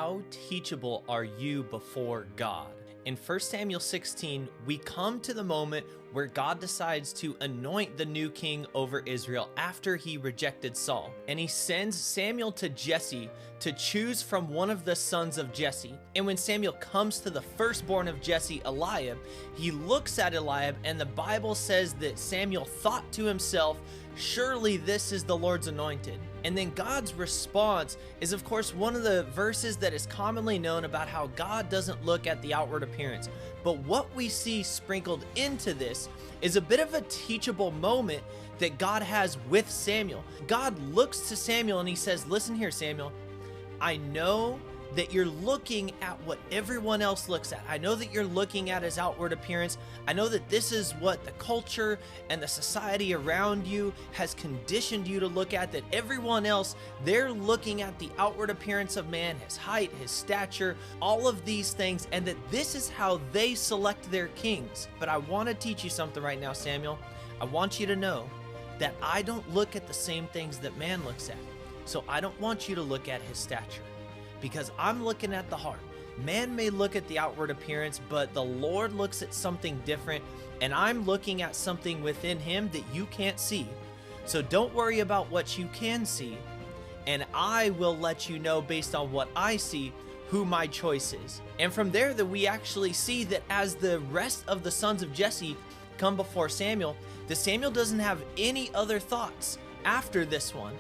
How teachable are you before God? In 1 Samuel 16, we come to the moment where God decides to anoint the new king over Israel after he rejected Saul. And he sends Samuel to Jesse to choose from one of the sons of Jesse. And when Samuel comes to the firstborn of Jesse, Eliab, he looks at Eliab, and the Bible says that Samuel thought to himself, surely this is the Lord's anointed. And then God's response is, of course, one of the verses that is commonly known about how God doesn't look at the outward appearance. But what we see sprinkled into this is a bit of a teachable moment that God has with Samuel. God looks to Samuel and he says, listen here, Samuel, I know that you're looking at what everyone else looks at. I know that you're looking at his outward appearance. I know that this is what the culture and the society around you has conditioned you to look at, that everyone else, they're looking at the outward appearance of man, his height, his stature, all of these things, and that this is how they select their kings. But I want to teach you something right now, Samuel. I want you to know that I don't look at the same things that man looks at. So I don't want you to look at his stature, because I'm looking at the heart. Man may look at the outward appearance, but the Lord looks at something different, and I'm looking at something within him that you can't see. So don't worry about what you can see, and I will let you know based on what I see who my choice is. And from there that we actually see that as the rest of the sons of Jesse come before Samuel, that Samuel doesn't have any other thoughts after this one.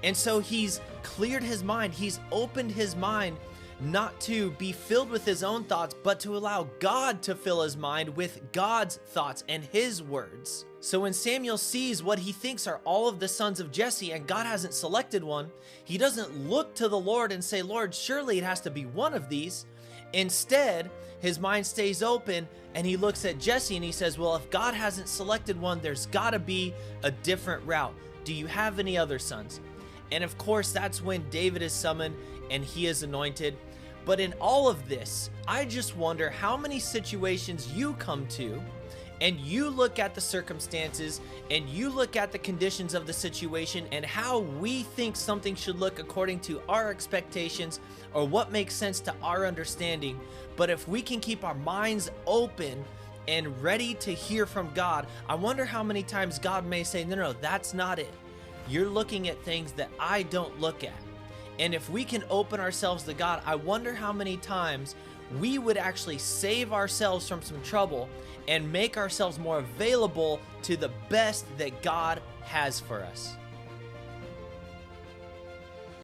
And so he's cleared his mind. He's opened his mind not to be filled with his own thoughts, but to allow God to fill his mind with God's thoughts and his words. So when Samuel sees what he thinks are all of the sons of Jesse and God hasn't selected one, he doesn't look to the Lord and say, Lord, surely it has to be one of these. Instead, his mind stays open and he looks at Jesse and he says, well, if God hasn't selected one, there's got to be a different route. Do you have any other sons? And of course, that's when David is summoned and he is anointed. But in all of this, I just wonder how many situations you come to and you look at the circumstances and you look at the conditions of the situation and how we think something should look according to our expectations or what makes sense to our understanding. But if we can keep our minds open and ready to hear from God, I wonder how many times God may say, no, that's not it. You're looking at things that I don't look at. And if we can open ourselves to God, I wonder how many times we would actually save ourselves from some trouble and make ourselves more available to the best that God has for us.